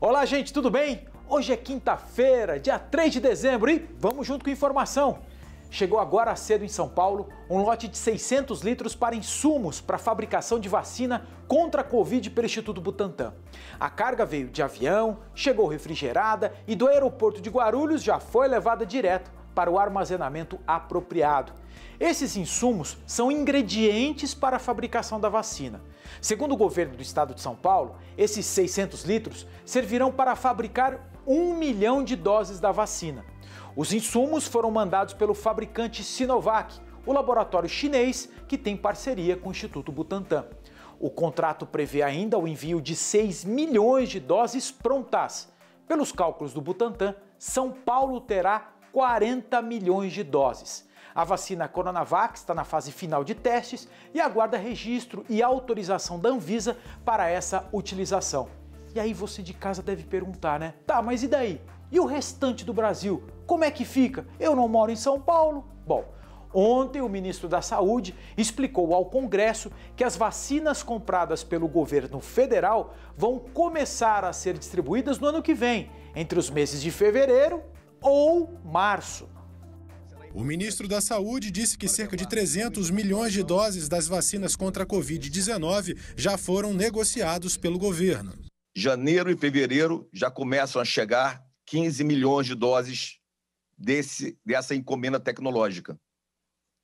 Olá, gente, tudo bem? Hoje é quinta-feira, dia 3 de dezembro e vamos junto com informação. Chegou agora cedo em São Paulo um lote de 600 litros para insumos para a fabricação de vacina contra a Covid pelo Instituto Butantan. A carga veio de avião, chegou refrigerada e do aeroporto de Guarulhos já foi levada direto para o armazenamento apropriado. Esses insumos são ingredientes para a fabricação da vacina. Segundo o governo do estado de São Paulo, esses 600 litros servirão para fabricar 1 milhão de doses da vacina. Os insumos foram mandados pelo fabricante Sinovac, o laboratório chinês que tem parceria com o Instituto Butantan. O contrato prevê ainda o envio de 6 milhões de doses prontas. Pelos cálculos do Butantan, São Paulo terá 40 milhões de doses. A vacina Coronavac está na fase final de testes e aguarda registro e autorização da Anvisa para essa utilização. E aí você de casa deve perguntar, né? Tá, mas e daí? E o restante do Brasil? Como é que fica? Eu não moro em São Paulo? Bom, ontem o ministro da Saúde explicou ao Congresso que as vacinas compradas pelo governo federal vão começar a ser distribuídas no ano que vem, entre os meses de fevereiro ou março. O ministro da Saúde disse que cerca de 300 milhões de doses das vacinas contra a Covid-19 já foram negociados pelo governo. Janeiro e fevereiro já começam a chegar 15 milhões de doses dessa encomenda tecnológica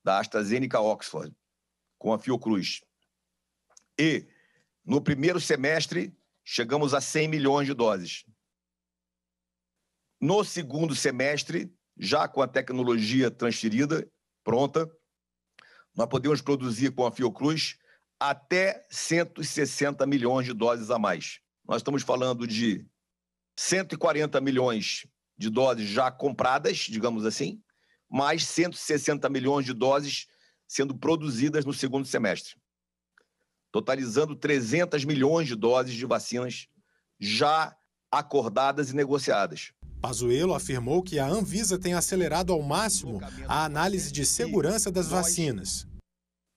da AstraZeneca Oxford, com a Fiocruz. E, no primeiro semestre, chegamos a 100 milhões de doses. No segundo semestre, já com a tecnologia transferida, pronta, nós podemos produzir com a Fiocruz até 160 milhões de doses a mais. Nós estamos falando de 140 milhões de doses já compradas, digamos assim, mais 160 milhões de doses sendo produzidas no segundo semestre, totalizando 300 milhões de doses de vacinas já acordadas e negociadas. Pazuello afirmou que a Anvisa tem acelerado ao máximo a análise de segurança das vacinas.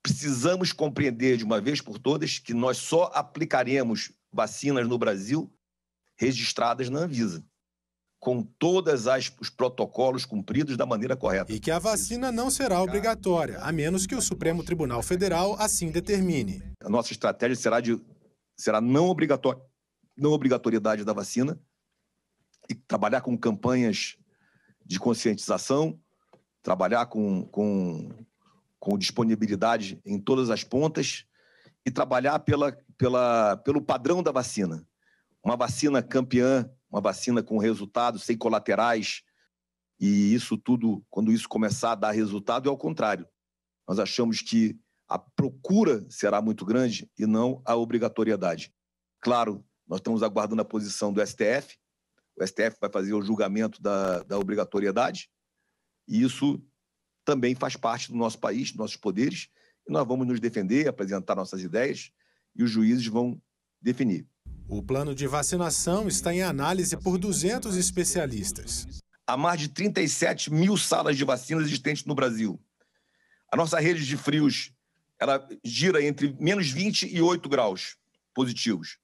Precisamos compreender de uma vez por todas que nós só aplicaremos vacinas no Brasil registradas na Anvisa, com todos os protocolos cumpridos da maneira correta. E que a vacina não será obrigatória, a menos que o Supremo Tribunal Federal assim determine. A nossa estratégia será não obrigatoriedade da vacina e trabalhar com campanhas de conscientização, trabalhar com disponibilidade em todas as pontas e trabalhar pelo padrão da vacina. Uma vacina campeã, uma vacina com resultados, sem colaterais, e isso tudo, quando isso começar a dar resultado, é ao contrário. Nós achamos que a procura será muito grande e não a obrigatoriedade. Claro, nós estamos aguardando a posição do STF, o STF vai fazer o julgamento da obrigatoriedade, e isso também faz parte do nosso país, dos nossos poderes, e nós vamos nos defender, apresentar nossas ideias, e os juízes vão definir. O plano de vacinação está em análise por 200 especialistas. Há mais de 37 mil salas de vacinas existentes no Brasil. A nossa rede de frios ela gira entre menos 20 e 8 graus positivos.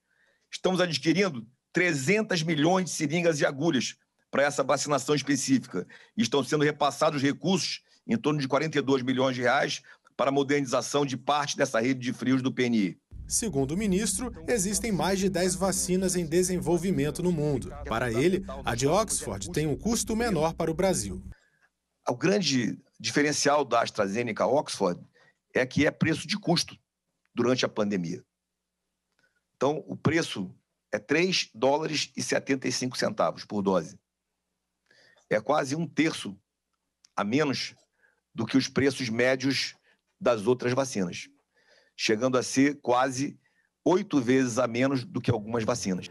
Estamos adquirindo 300 milhões de seringas e agulhas para essa vacinação específica. E estão sendo repassados recursos, em torno de 42 milhões de reais, para a modernização de parte dessa rede de frios do PNI. Segundo o ministro, existem mais de 10 vacinas em desenvolvimento no mundo. Para ele, a de Oxford tem um custo menor para o Brasil. O grande diferencial da AstraZeneca Oxford é que é preço de custo durante a pandemia. Então, o preço é $3,75 por dose. É quase 1/3 a menos do que os preços médios das outras vacinas, chegando a ser quase 8 vezes a menos do que algumas vacinas.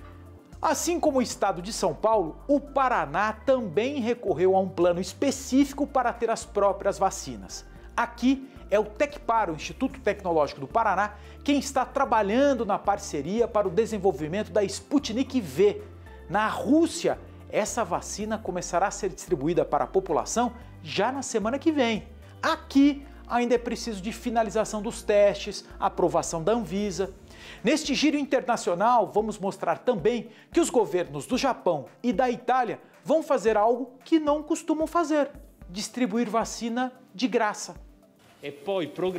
Assim como o estado de São Paulo, o Paraná também recorreu a um plano específico para ter as próprias vacinas. Aqui é o Tecpar, o Instituto Tecnológico do Paraná, quem está trabalhando na parceria para o desenvolvimento da Sputnik V. Na Rússia, essa vacina começará a ser distribuída para a população já na semana que vem. Aqui, ainda é preciso de finalização dos testes, aprovação da Anvisa. Neste giro internacional, vamos mostrar também que os governos do Japão e da Itália vão fazer algo que não costumam fazer: distribuir vacina de graça.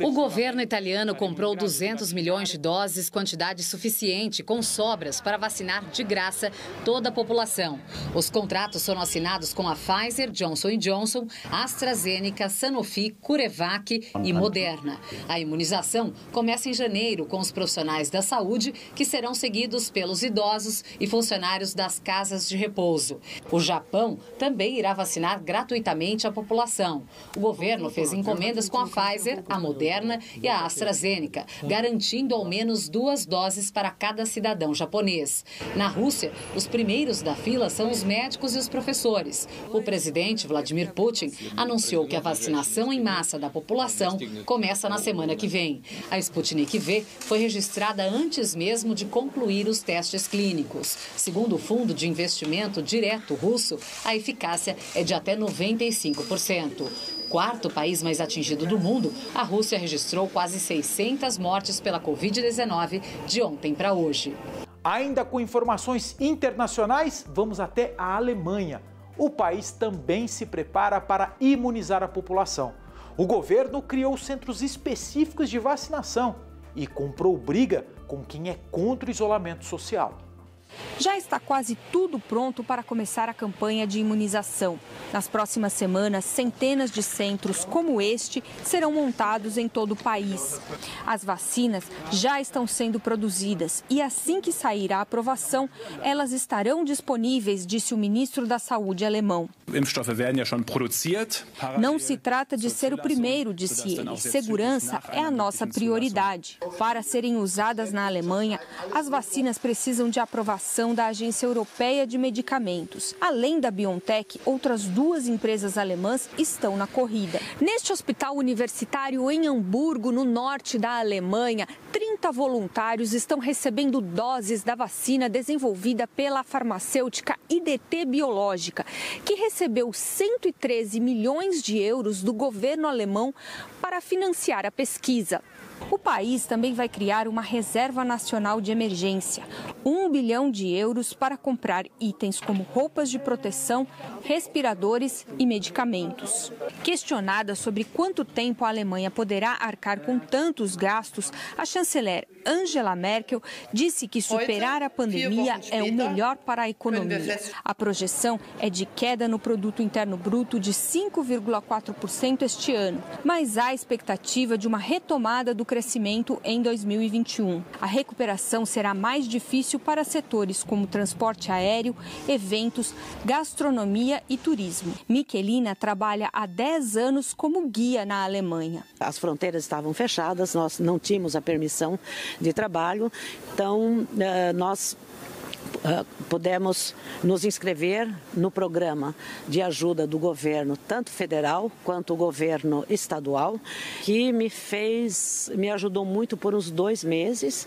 O governo italiano comprou 200 milhões de doses, quantidade suficiente, com sobras para vacinar de graça toda a população. Os contratos foram assinados com a Pfizer, Johnson & Johnson, AstraZeneca, Sanofi, CureVac e Moderna. A imunização começa em janeiro com os profissionais da saúde, que serão seguidos pelos idosos e funcionários das casas de repouso. O Japão também irá vacinar gratuitamente a população. O governo fez encomendas com a Pfizer, a Moderna e a AstraZeneca, garantindo ao menos 2 doses para cada cidadão japonês. Na Rússia, os primeiros da fila são os médicos e os professores. O presidente Vladimir Putin anunciou que a vacinação em massa da população começa na semana que vem. A Sputnik V foi registrada antes mesmo de concluir os testes clínicos. Segundo o Fundo de Investimento Direto russo, a eficácia é de até 95%. Quarto país mais atingido do mundo, a Rússia registrou quase 600 mortes pela Covid-19 de ontem para hoje. Ainda com informações internacionais, vamos até a Alemanha. O país também se prepara para imunizar a população. O governo criou centros específicos de vacinação e comprou briga com quem é contra o isolamento social. Já está quase tudo pronto para começar a campanha de imunização. Nas próximas semanas, centenas de centros como este serão montados em todo o país. As vacinas já estão sendo produzidas e assim que sair a aprovação, elas estarão disponíveis, disse o ministro da Saúde alemão. Não se trata de ser o primeiro, disse ele. Segurança é a nossa prioridade. Para serem usadas na Alemanha, as vacinas precisam de aprovação da Agência Europeia de Medicamentos. Além da BioNTech, outras 2 empresas alemãs estão na corrida. Neste hospital universitário em Hamburgo, no norte da Alemanha, 30 voluntários estão recebendo doses da vacina desenvolvida pela farmacêutica IDT Biológica, que recebeu 113 milhões de euros do governo alemão para financiar a pesquisa. O país também vai criar uma reserva nacional de emergência, 1 bilhão de euros para comprar itens como roupas de proteção, respiradores e medicamentos. Questionada sobre quanto tempo a Alemanha poderá arcar com tantos gastos, a chanceler Angela Merkel disse que superar a pandemia é o melhor para a economia. A projeção é de queda no produto interno bruto de 5,4% este ano, mas há expectativa de uma retomada do crescimento em 2021. A recuperação será mais difícil para setores como transporte aéreo, eventos, gastronomia e turismo. Michelina trabalha há 10 anos como guia na Alemanha. As fronteiras estavam fechadas, nós não tínhamos a permissão de trabalho, então nós pudemos nos inscrever no programa de ajuda do governo, tanto federal quanto o governo estadual, que me ajudou muito por uns 2 meses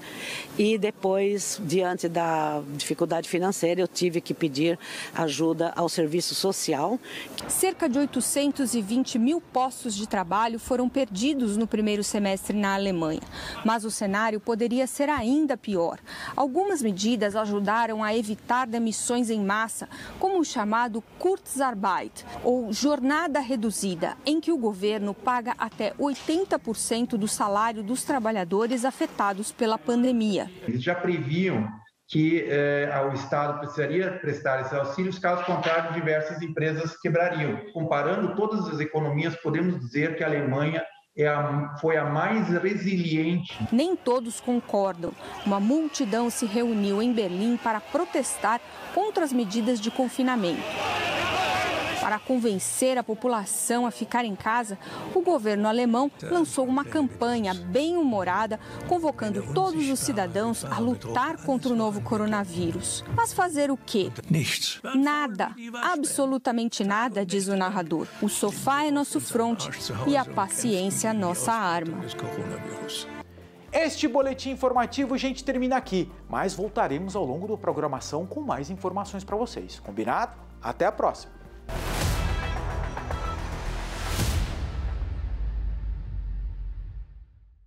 e depois, diante da dificuldade financeira, eu tive que pedir ajuda ao serviço social. Cerca de 820 mil postos de trabalho foram perdidos no primeiro semestre na Alemanha, mas o cenário poderia ser ainda pior. Algumas medidas ajudaram a evitar demissões em massa, como o chamado Kurzarbeit, ou jornada reduzida, em que o governo paga até 80% do salário dos trabalhadores afetados pela pandemia. Eles já previam que o Estado precisaria prestar esses auxílios, caso contrário, diversas empresas quebrariam. Comparando todas as economias, podemos dizer que a Alemanha foi a mais resiliente. Nem todos concordam. Uma multidão se reuniu em Berlim para protestar contra as medidas de confinamento. Para convencer a população a ficar em casa, o governo alemão lançou uma campanha bem-humorada, convocando todos os cidadãos a lutar contra o novo coronavírus. Mas fazer o quê? Nada, absolutamente nada, diz o narrador. O sofá é nosso fronte e a paciência nossa arma. Este boletim informativo, a gente termina aqui, mas voltaremos ao longo da programação com mais informações para vocês. Combinado? Até a próxima!